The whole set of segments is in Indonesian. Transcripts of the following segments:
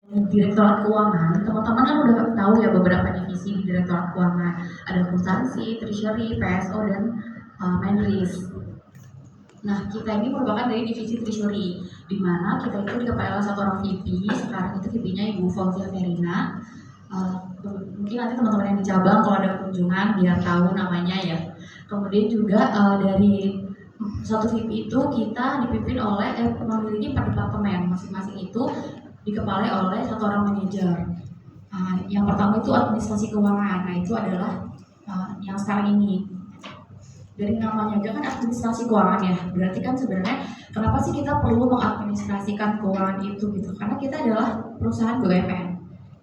Direktorat Keuangan, teman-teman kan udah tahu ya beberapa divisi di Direktorat Keuangan. Ada akuntansi, treasury, PSO, dan Menris. Nah, kita ini merupakan dari divisi treasury, di mana kita itu dikepalai oleh satu orang VP. Sekarang itu VP-nya Ibu Fauzia Verina. Mungkin nanti teman-teman yang di cabang kalau ada kunjungan biar tahu namanya ya. Kemudian juga dari satu VP itu kita dipimpin oleh memiliki per departemen, masing-masing itu dikepalai oleh satu orang manajer. Yang pertama itu administrasi keuangan. Nah, itu adalah yang sekarang ini. Dari namanya aja kan administrasi keuangan ya. Berarti kan sebenarnya kenapa sih kita perlu mengadministrasikan keuangan itu gitu? Karena kita adalah perusahaan BUMN.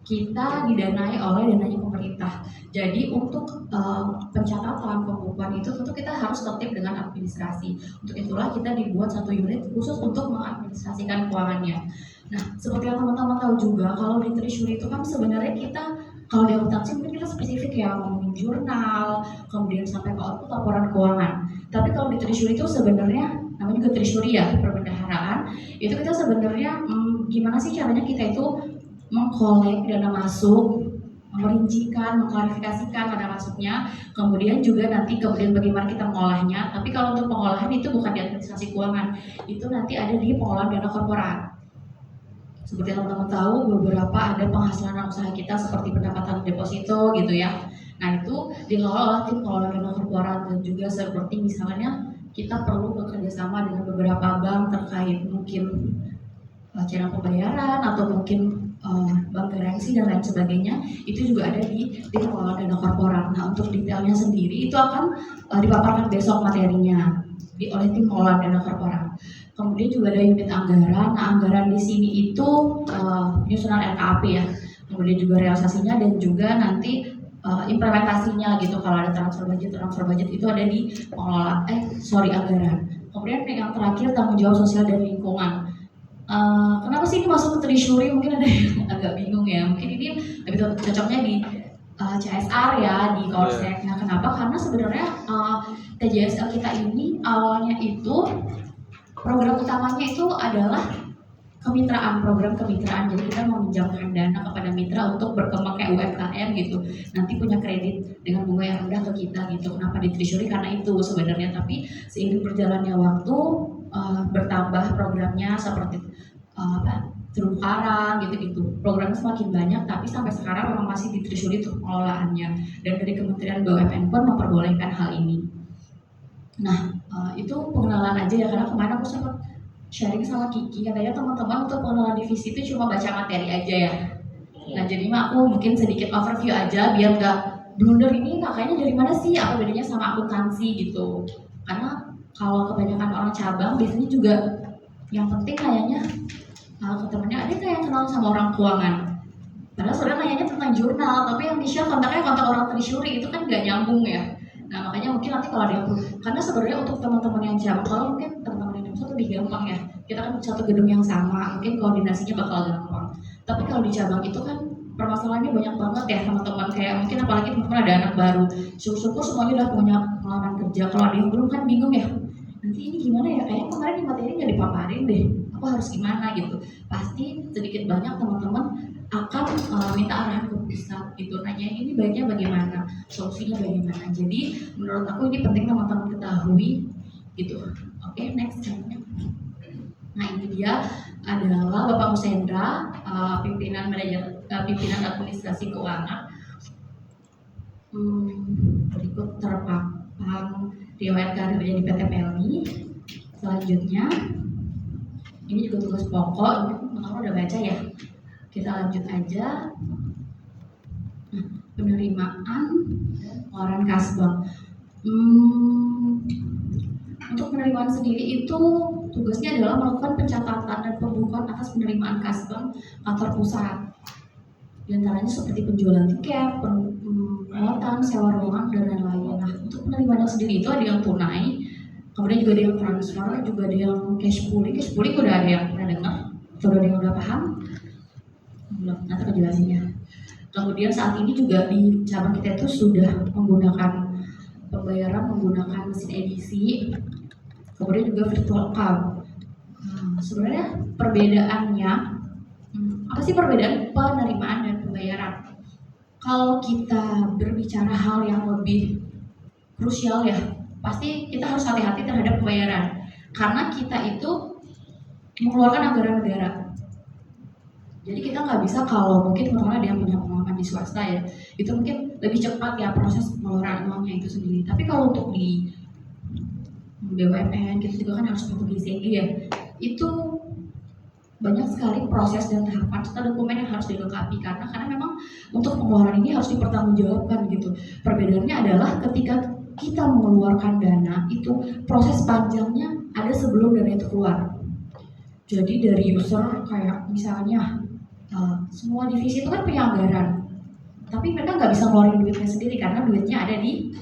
Kita didanai oleh dananya pemerintah. Jadi untuk pencatatan pembukuan itu tentu kita harus tertib dengan administrasi. Untuk itulah kita dibuat satu unit khusus untuk mengadministrasikan keuangannya. Nah, seperti yang teman-teman tahu juga, kalau di treasury itu kan sebenarnya kita, kalau di akuntansi mungkin kita spesifik ya, ngomongin jurnal, kemudian sampai ke output laporan keuangan. Tapi kalau di treasury itu sebenarnya, namanya juga treasury ya, perbendaharaan, itu kita sebenarnya gimana sih caranya kita itu mengkolek dana masuk, merincikan, mengklarifikasikan dana masuknya, kemudian juga nanti bagaimana kita mengolahnya. Tapi kalau untuk pengolahan itu bukan di administrasi keuangan, itu nanti ada di pengolahan dana korporat. Seperti yang teman-teman tahu, beberapa ada penghasilan usaha kita seperti pendapatan deposito gitu ya. Nah, itu dikelola oleh tim pengelola dana korporat, dan juga seperti misalnya kita perlu bekerja sama dengan beberapa bank terkait mungkin cara pembayaran atau mungkin bank garansi dan lain sebagainya, itu juga ada di tim pengelola dana korporat. Nah, untuk detailnya sendiri itu akan dipaparkan besok materinya oleh tim pengelola dana korporat. Kemudian juga ada unit anggaran. Nah, anggaran di sini itu penyusunan RKAP ya, kemudian juga realisasinya dan juga nanti implementasinya gitu. Kalau ada transfer budget itu ada di pengelola anggaran. Kemudian yang terakhir tanggung jawab sosial dan lingkungan. Kenapa sih ini masuk ke treasury? Mungkin ada yang agak bingung ya. Mungkin ini lebih cocoknya di CSR ya, di Korsek. Nah, kenapa? Karena sebenarnya TJSL kita ini awalnya itu program utamanya itu adalah kemitraan, program kemitraan. Jadi kita meminjamkan dana kepada mitra untuk berkembang kayak UMKM gitu. Nanti punya kredit dengan bunga yang rendah ke kita gitu. Kenapa di treasury? Karena itu sebenarnya. Tapi seiring berjalannya waktu bertambah programnya seperti terumbu karang gitu-gitu. Programnya semakin banyak, tapi sampai sekarang memang masih di treasury untuk pengelolaannya. Dan dari Kementerian BUMN pun memperbolehkan hal ini. Nah, itu pengenalan aja ya, karena kemarin aku sempat sharing sama Kiki, katanya teman-teman untuk pengenalan divisi itu cuma baca materi aja ya. Nah, jadi aku mungkin sedikit overview aja biar nggak blunder, ini kayaknya dari mana sih, apa bedanya sama akuntansi gitu. Karena kalau kebanyakan orang cabang biasanya juga yang penting kayaknya ke temennya, ada kayak kenal sama orang keuangan. Padahal sebenarnya nanyanya tentang jurnal, tapi yang di-share kontaknya kontak orang treasury, itu kan nggak nyambung ya. Nah, makanya mungkin nanti kalau ada yang karena sebenarnya untuk teman-teman yang cabang, kalau mungkin teman-teman yang cabang lebih gampang ya. Kita kan satu gedung yang sama, mungkin koordinasinya bakal gampang. Tapi kalau di cabang itu kan permasalahannya banyak banget ya teman-teman. Kayak mungkin apalagi teman-teman ada anak baru, syukur-syukur semuanya udah punya pengalaman kerja. Kalau ada yang belum kan bingung ya. Nanti ini gimana ya? Kayaknya kemarin di materi nggak dipaparin deh. Aku harus gimana gitu. Pasti sedikit banyak teman-teman akan minta arahan ke pusat gitu, nanya ini baiknya bagaimana, solusinya bagaimana. Jadi menurut aku ini penting teman-teman ketahui gitu. Oke, next slide-nya. Nah, ini dia adalah Bapak Musendra, pimpinan administrasi keuangan. Berikut terpampang riwayat karirnya di PT PLNI. Selanjutnya ini juga tugas pokok, ini teman-teman udah baca ya. Kita lanjut aja. Nah, penerimaan pengeluaran kasbank. Untuk penerimaan sendiri itu tugasnya adalah melakukan pencatatan dan pembukuan atas penerimaan kasbank kantor pusat. Di antaranya seperti penjualan tiket, perawatan, sewa ruangan, dan lain-lain. Nah, untuk penerimaan sendiri itu ada yang tunai, kemudian juga ada yang transfer, juga ada yang cash pooling. Cash pooling udah ada yang pernah dengar? Sudah ada yang udah paham? Belum, nanti aku jelasinnya. Kemudian saat ini juga di cabang kita itu sudah menggunakan pembayaran menggunakan mesin edisi, kemudian juga virtual account. Sebenarnya perbedaannya Apa sih perbedaan penerimaan dan pembayaran? Kalau kita berbicara hal yang lebih krusial ya, pasti kita harus hati-hati terhadap pembayaran. Karena kita itu mengeluarkan anggaran negara. Jadi kita nggak bisa, kalau mungkin teman-teman ada yang punya pengalaman di swasta ya, itu mungkin lebih cepat ya proses pengeluaran uangnya itu sendiri. Tapi kalau untuk di BUMN kita juga kan harus butuh GCG ya, itu banyak sekali proses dan tahapan serta dokumen yang harus dilengkapi karena memang untuk pengeluaran ini harus dipertanggungjawabkan gitu. Perbedaannya adalah ketika kita mengeluarkan dana itu proses panjangnya ada sebelum dana itu keluar. Jadi dari user kayak misalnya semua divisi itu kan punya anggaran, tapi mereka nggak bisa ngeluarin duitnya sendiri karena duitnya ada di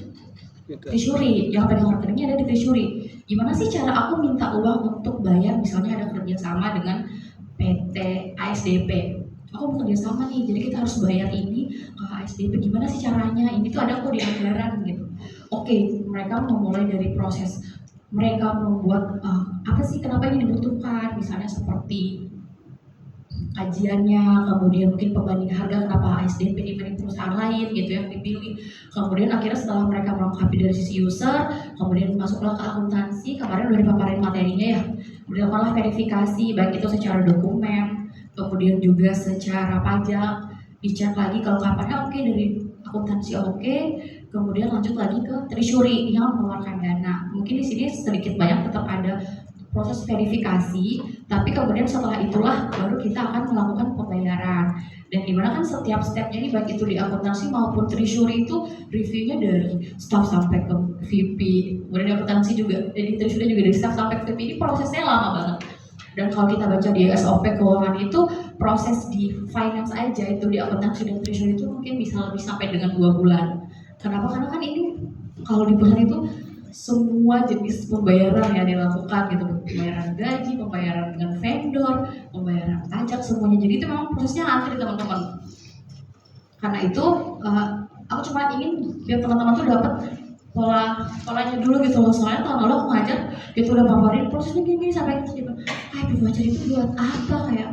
treasury, yang pegang rekeningnya ada di treasury. Gimana sih cara aku minta uang untuk bayar, misalnya ada kerjasama dengan PT ASDP, aku mau kerjasama nih, jadi kita harus bayar ini ke ASDP, gimana sih caranya? Ini tuh ada kok di anggaran gitu. Oke, mereka memulai dari proses mereka membuat apa sih, kenapa ini dibutuhkan, misalnya seperti kajiannya, kemudian mungkin perbandingan harga kenapa ASDP dibanding perusahaan lain gitu yang dipilih. Kemudian akhirnya setelah mereka melengkapi dari sisi user, kemudian masuklah ke akuntansi, kemarin udah dipaparin materinya ya, dilakukanlah verifikasi baik itu secara dokumen, kemudian juga secara pajak, dicek lagi kelengkapannya oke dari akuntansi oke, kemudian lanjut lagi ke treasury yang mengeluarkan dana. Mungkin di sini sedikit banyak tetap ada proses verifikasi, tapi kemudian setelah itulah baru kita akan melakukan pembayaran. Dan dimana kan setiap stepnya ini baik itu di akuntansi maupun treasury itu reviewnya dari staff sampai ke VP, kemudian di akuntansi juga, di treasury juga dari staff sampai ke VP, ini prosesnya lama banget. Dan kalau kita baca di SOP keuangan itu proses di finance aja itu di akuntansi dan treasury itu mungkin bisa lebih sampai dengan 2 bulan. Kenapa? Karena kan ini kalau di perusahaan itu semua jenis pembayaran yang dilakukan gitu, pembayaran gaji, pembayaran dengan vendor, pembayaran pajak, semuanya. Jadi itu memang prosesnya antri teman-teman. Karena itu aku cuma ingin biar teman-teman tuh dapat polanya dulu gitu loh. Soalnya tahun lalu aku ngajar gitu udah paparin prosesnya gini sampai kita juga belajar itu buat apa, kayak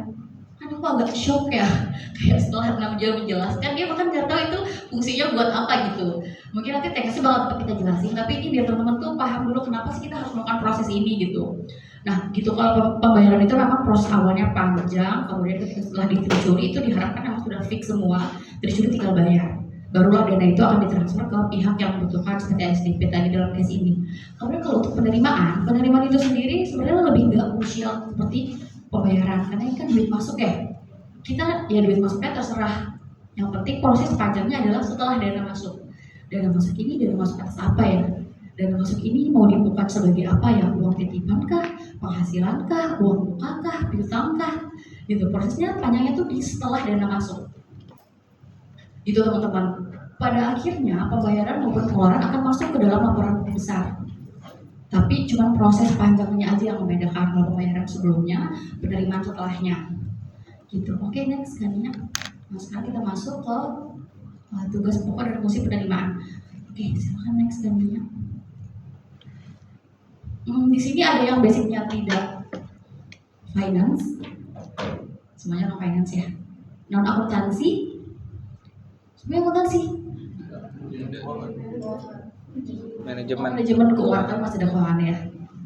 kan aku agak shock ya, kayak setelah 6 jam menjelaskan dia bahkan nggak tahu itu fungsinya buat apa gitu. Mungkin nanti teknisnya bakal kita jelasin, tapi ini biar teman-teman tuh paham dulu kenapa sih kita harus melakukan proses ini gitu. Nah gitu, kalau pembayaran itu memang proses awalnya panjang, kemudian ketika setelah di treasury itu diharapkan memang sudah fix semua, treasury tinggal bayar, barulah dana itu akan ditransfer ke pihak yang membutuhkan seperti SDP tadi dalam case ini. Kemudian kalau untuk penerimaan itu sendiri sebenarnya lebih nggak krusial seperti pembayaran, karena ini kan duit masuk ya, kita ya duit masuknya terserah, yang penting proses panjangnya adalah setelah dana masuk. Dana masuk ini dana masuk atas apa ya? Dana masuk ini mau dibuka sebagai apa ya? Uang titipan kah? Penghasilan kah? Uang muka kah? Piutang kah? Gitu. Prosesnya panjangnya tuh di setelah dana masuk. Itu teman-teman. Pada akhirnya pembayaran maupun pengeluaran akan masuk ke dalam laporan besar. Tapi cuma proses panjangnya aja yang membedakan, kalau pembayaran sebelumnya, penerimaan setelahnya. Gitu. Oke, next kan ya. Nah, sekarang kita masuk ke tugas pokok dan fungsi penerimaan. Oke, silakan next gambarnya. Di sini ada yang basicnya tidak finance, semuanya non finance ya. Non akuntansi, semuanya akuntansi. Manajemen keuangan masih ada keuangan ya.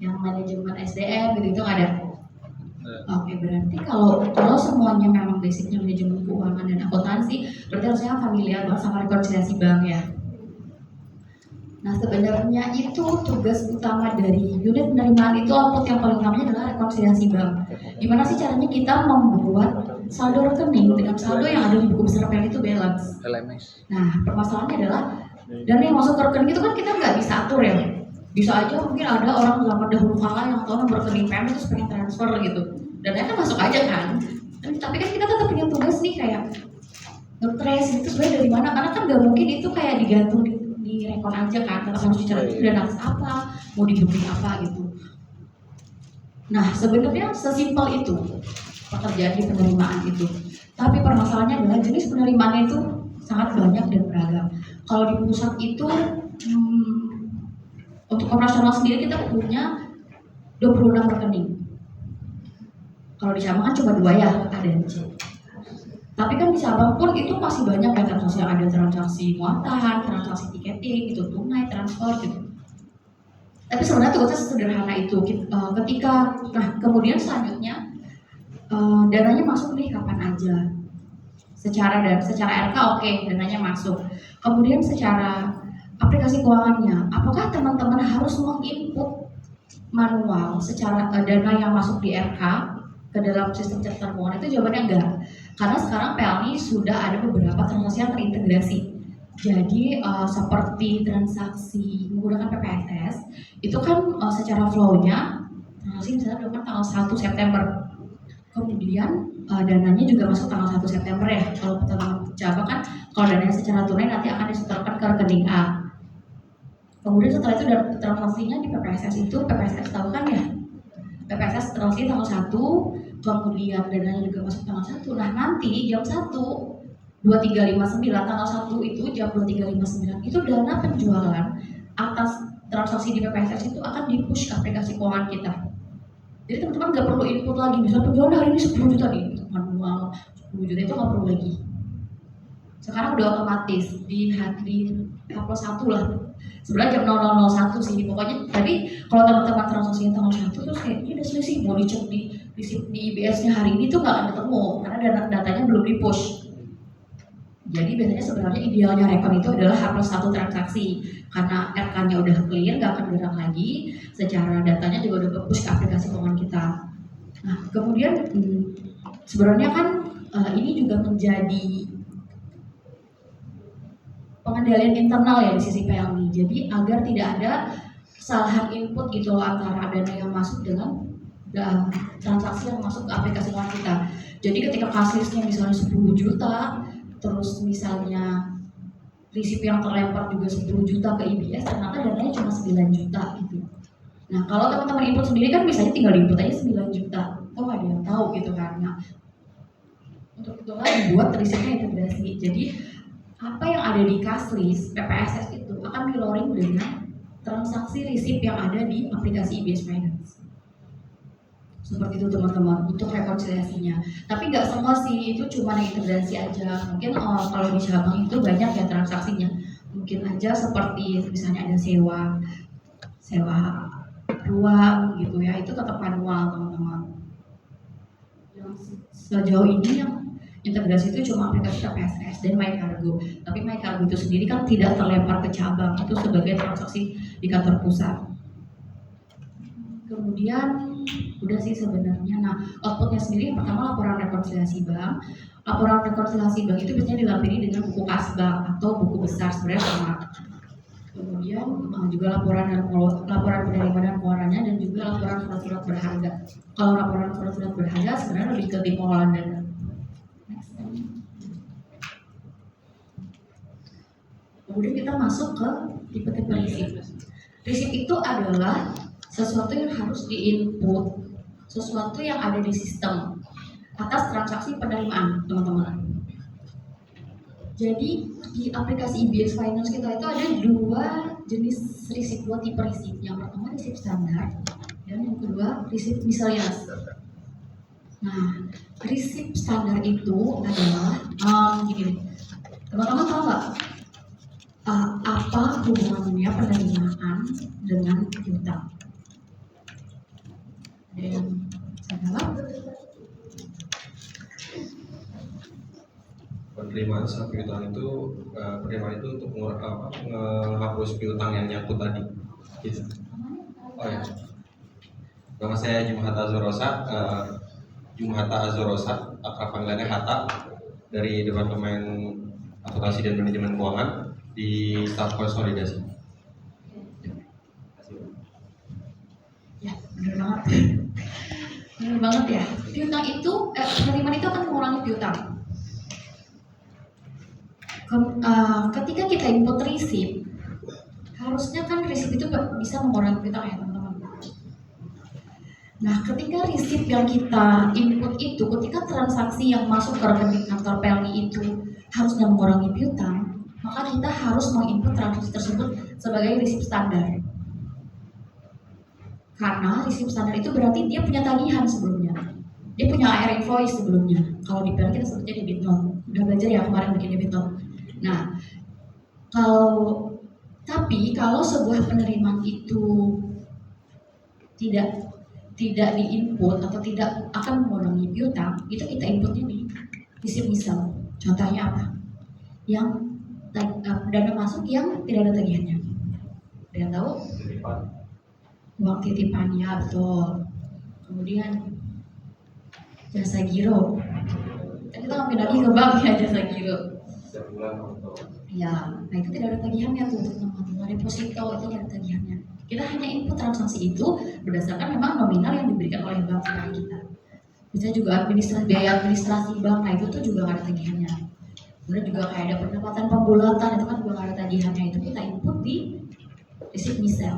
Yang manajemen SDM gitu nggak ada. Oke, berarti kalau semuanya memang basicnya manajemen keuangan dan akuntansi, berarti harusnya familiar banget sama rekonsiliasi bank ya. Nah sebenarnya itu tugas utama dari unit penerimaan itu, output yang paling utamanya adalah rekonsiliasi bank. Gimana sih caranya kita membuat saldo rekening dengan saldo yang ada di buku besar PL itu balance. Nah permasalahannya adalah dana yang masuk ke rekening itu kan kita nggak bisa atur ya. Bisa aja mungkin ada orang zaman dahulu kala yang tahu nomor rekening PM terus pengen transfer gitu, dananya kan masuk aja kan. Tapi kan kita tetap punya tugas nih kayak nge-trace itu sebenarnya dari mana, karena kan nggak mungkin itu kayak digantung di rekon aja kan, tetap harus dicatat itu dana apa, mau dibeli apa gitu. Nah sebenarnya sesimpel itu pekerjaan di penerimaan itu, tapi permasalahannya adalah jenis penerimaannya itu sangat banyak dan beragam. Kalau di pusat itu untuk operasional sendiri kita punya 26 rekening. Kalau di cabang kan cuma 2 ya, A dan C. Tapi kan di cabang pun itu masih banyak ya transaksi, yang ada transaksi muatan, transaksi tiketing, itu tunai, transfer gitu. Tapi sebenarnya tugasnya sederhana itu. Ketika, nah kemudian selanjutnya dananya masuk nih kapan aja. Secara RK oke, dananya masuk. Kemudian secara aplikasi keuangannya, apakah teman-teman harus menginput manual secara dana yang masuk di RK ke dalam sistem catatan keuangan? Itu jawabannya enggak. Karena sekarang PLNI sudah ada beberapa transaksi yang terintegrasi. Jadi seperti transaksi menggunakan PPSS itu kan secara flow-nya transaksi misalnya dilakukan tanggal 1 September. Kemudian dananya juga masuk tanggal 1 September ya. Kalau teman-teman cabang kan kalau dananya secara tunai nanti akan disetorkan ke rekening A. Kemudian setelah itu transaksinya di PPSS itu, PPSS tahu kan ya? PPSS transaksi tanggal 1, kemudian dananya juga masuk tanggal 1. Nah nanti jam 1, 2359 tanggal 1 itu jam 2359 itu dana penjualan atas transaksi di PPSS itu akan di-push ke aplikasi keuangan kita. Jadi teman-teman nggak perlu input lagi, misalnya penjualan hari ini 10 juta nih, manual 10 juta itu nggak perlu lagi. Sekarang udah otomatis di H+1 lah. Sebenarnya jam 0001 sih, pokoknya tadi kalau teman-teman transaksinya tanggal 1 terus kayak ini udah selesai, mau dicek di IBS-nya hari ini tuh nggak akan ketemu karena datanya belum di-push. Jadi biasanya sebenarnya idealnya rekon itu adalah H+1 transaksi karena RK-nya udah clear, nggak akan gerak lagi, secara datanya juga udah ke-push ke aplikasi keuangan kita. Nah kemudian sebenarnya kan ini juga menjadi pengendalian internal ya di sisi PLNI. Jadi agar tidak ada kesalahan input gitu antara dana yang masuk dengan transaksi yang masuk ke aplikasi keuangan kita. Jadi ketika kasusnya misalnya 10 juta, terus misalnya risip yang terlempar juga 10 juta ke IBS, ternyata dananya cuma 9 juta gitu. Nah kalau teman-teman input sendiri kan biasanya tinggal input aja 9 juta, oh ada yang tahu gitu kan. Nah untuk itu kan dibuat risipnya integrasi. Jadi apa yang ada di Kaslis PPSS itu akan di loading dengan transaksi risip yang ada di aplikasi IBS Finance. Seperti itu teman-teman untuk rekonsiliasinya. Tapi nggak semua sih, itu cuma integrasi aja. Mungkin kalau di cabang itu banyak ya transaksinya. Mungkin aja seperti misalnya ada sewa ruang gitu ya, itu tetap manual teman-teman. Sejauh ini yang integrasi itu cuma aplikasi PPSS dan MyCargo. Tapi MyCargo itu sendiri kan tidak terlempar ke cabang, itu sebagai transaksi di kantor pusat. Kemudian udah sih sebenarnya. Nah outputnya sendiri yang pertama laporan rekonsiliasi bank. Laporan rekonsiliasi bank itu biasanya dilampiri dengan buku kas bank atau buku besar sebenarnya sama. Kemudian juga laporan penerimaan dan pengeluarannya dan juga laporan surat-surat berharga. Kalau laporan surat-surat berharga sebenarnya lebih ke tim pengelolaan dana. Kemudian kita masuk ke tipe-tipe risip. Risip itu adalah sesuatu yang harus diinput, sesuatu yang ada di sistem atas transaksi penerimaan teman-teman. Jadi di aplikasi IBS Finance kita itu ada dua jenis risip, dua tipe risip. Yang pertama risip standar dan yang kedua risip miscellaneous. Nah risip standar itu adalah gini, teman-teman tahu nggak apa hubungannya penerimaan dengan piutang? Dan salah penerimaan sama piutang itu penerimaan itu untuk menghapus piutang yang nyangkut tadi gitu. Oh ya, nama saya Jumhata Azorosa, akrab panggilannya Hatta, dari Departemen Akuntansi dan Manajemen Keuangan di staf konsolidasi. Ya, benar banget. Benar banget ya. Piutang itu, penerimaan itu akan mengurangi piutang. Ketika kita input risip, harusnya kan risip itu bisa mengurangi piutang ya teman-teman. Nah, ketika risip yang kita input itu, ketika transaksi yang masuk ke rekening kantor PLNI itu harusnya mengurangi piutang, maka kita harus menginput transaksi tersebut sebagai risip standar. Karena risip standar itu berarti dia punya tagihan sebelumnya. Dia punya AR invoice sebelumnya. Kalau di PL kita sebutnya debit note. Udah belajar ya kemarin bikin debit note. Nah, kalau tapi kalau sebuah penerimaan itu tidak tidak diinput atau tidak akan mengurangi piutang, itu kita inputnya di receipt misal. Contohnya apa? Yang dana masuk yang tidak ada tagihannya. Ada yang tahu? Uang titipan, ya betul. Kemudian jasa giro. Kita ngambil lagi ke bank ya jasa giro. Ya, nah itu tidak ada tagihannya tuh teman-teman. Deposito itu tidak ada tagihannya. Kita hanya input transaksi itu berdasarkan memang nominal yang diberikan oleh bank kepada kita. Bisa juga biaya administrasi bank, nah itu tuh juga nggak ada tagihannya. Kemudian juga kayak ada pendapatan pembulatan, itu kan juga nggak ada tagihannya, itu kita input di receipt misal.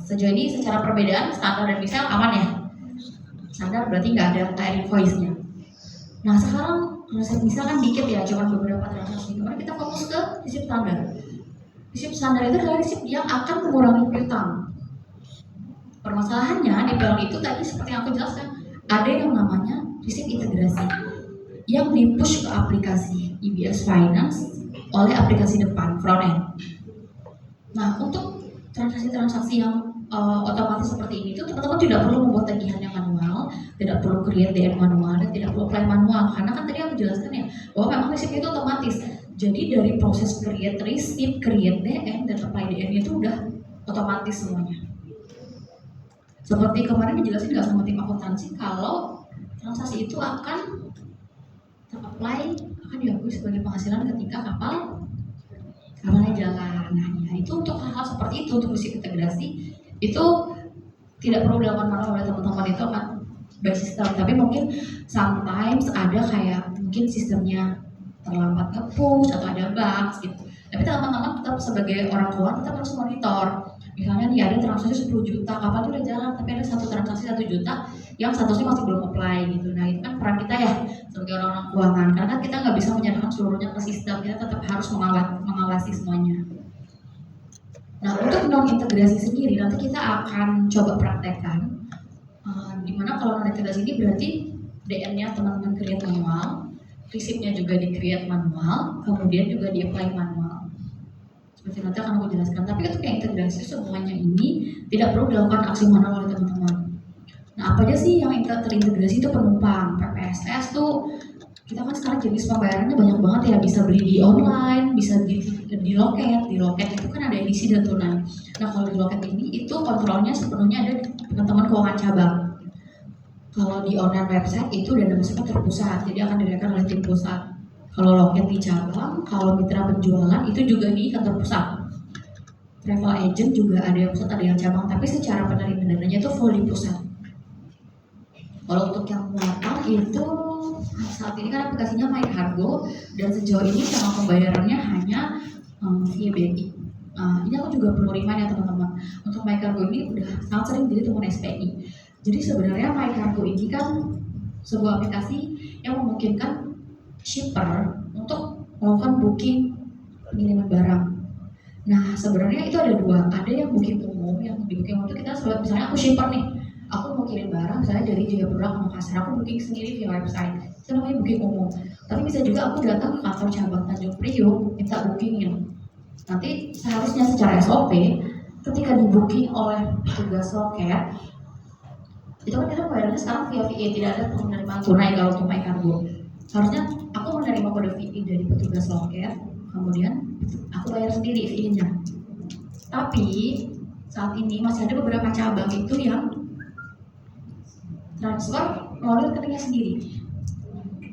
Sejauh ini secara perbedaan standar dan misal aman ya. Standar berarti nggak ada AR invoice-nya. Nah sekarang receipt misal kan dikit ya, cuma beberapa transaksi. Kemudian kita fokus ke receipt standar. Receipt standar itu adalah receipt yang akan mengurangi piutang. Permasalahannya di PL itu tadi seperti yang aku jelaskan, ada yang namanya receipt integrasi yang di-push ke aplikasi EBS Finance oleh aplikasi depan, front end. Nah, untuk transaksi-transaksi yang otomatis seperti ini itu teman-teman tidak perlu membuat tagihan yang manual, tidak perlu create DM manual, dan tidak perlu apply manual, karena kan tadi aku jelaskan ya bahwa memang receipt itu otomatis. Jadi dari proses create receipt, create DM, dan apply DM itu udah otomatis semuanya. Seperti kemarin dijelasin nggak sama tim akuntansi kalau transaksi itu akan ter-apply, akan diakui sebagai penghasilan ketika kapalnya jalan. Nah, ya, itu untuk hal-hal seperti itu, untuk receipt integrasi itu tidak perlu dilakukan manual oleh teman-teman, itu akan by system. Tapi mungkin sometimes ada kayak mungkin sistemnya terlambat nge-push atau ada bugs gitu. Tapi teman-teman tetap sebagai orang keuangan tetap harus monitor. Misalnya nih ada transaksi 10 juta, kapal itu udah jalan, tapi ada satu transaksi 1 juta yang statusnya masih belum apply gitu. Nah itu kan peran kita ya sebagai orang keuangan, karena kan kita nggak bisa menyerahkan seluruhnya ke sistem, kita tetap harus mengawasi semuanya. Nah untuk non integrasi sendiri nanti kita akan coba praktekkan, dimana kalau non integrasi ini berarti DM-nya teman-teman create manual, receipt-nya juga di create manual, kemudian juga di apply manual. Seperti nanti akan aku jelaskan. Tapi untuk yang integrasi semuanya ini tidak perlu dilakukan aksi manual oleh teman-teman. Nah apa aja sih yang terintegrasi itu penumpang, PPSS tuh kita kan sekarang jenis pembayarannya banyak banget ya, bisa beli di online, bisa di loket. Di loket itu kan ada edisi dan tunai. Nah kalau di loket ini itu kontrolnya sepenuhnya ada di teman-teman keuangan cabang. Kalau di online website itu dana masuknya terpusat, jadi akan dilakukan oleh tim pusat. Kalau loket di cabang, kalau mitra penjualan itu juga di kantor pusat. Travel agent juga ada yang pusat, ada yang cabang, tapi secara penerimaan dananya itu full di pusat. Kalau untuk yang muatan itu saat ini kan aplikasinya MyCargo dan sejauh ini cara pembayarannya hanya via BNI. Ini aku juga perlu remind ya teman-teman. Untuk MyCargo ini udah sangat sering jadi teman SPI. Jadi sebenarnya MyCargo ini kan sebuah aplikasi yang memungkinkan shipper untuk melakukan booking pengiriman barang. Nah sebenarnya itu ada dua, ada yang booking umum, yang di booking umum itu kita misalnya aku shipper nih, aku mau kirim barang misalnya dari Jayapura ke Makassar, aku booking sendiri via website, itu namanya booking umum. Tapi bisa juga aku datang ke kantor cabang Tanjung Priok minta bookingin. Nanti seharusnya secara SOP ketika di booking oleh petugas loket itu kan kita bayarnya sekarang via VA, tidak ada penerimaan tunai kalau untuk MyCargo. Harusnya aku menerima kode VI dari petugas loket, kemudian aku bayar sendiri VI-nya. Tapi saat ini masih ada beberapa cabang itu yang transfer melalui rekeningnya sendiri.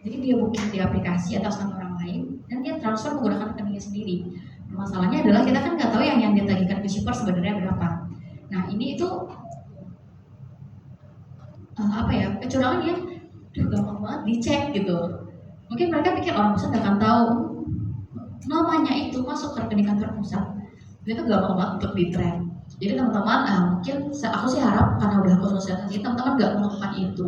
Jadi dia booking di aplikasi atas nama orang lain dan dia transfer menggunakan rekeningnya sendiri. Masalahnya adalah kita kan nggak tahu yang ditagihkan ke shipper sebenarnya berapa. Nah ini itu kecurangan yang gampang banget dicek gitu. Mungkin mereka pikir orang pusat nggak akan tahu namanya itu masuk ke rekening kantor pusat. Itu gampang banget untuk di-track. Jadi teman-teman, mungkin aku sih harap karena udah aku sosialisasi, teman-teman nggak melakukan itu.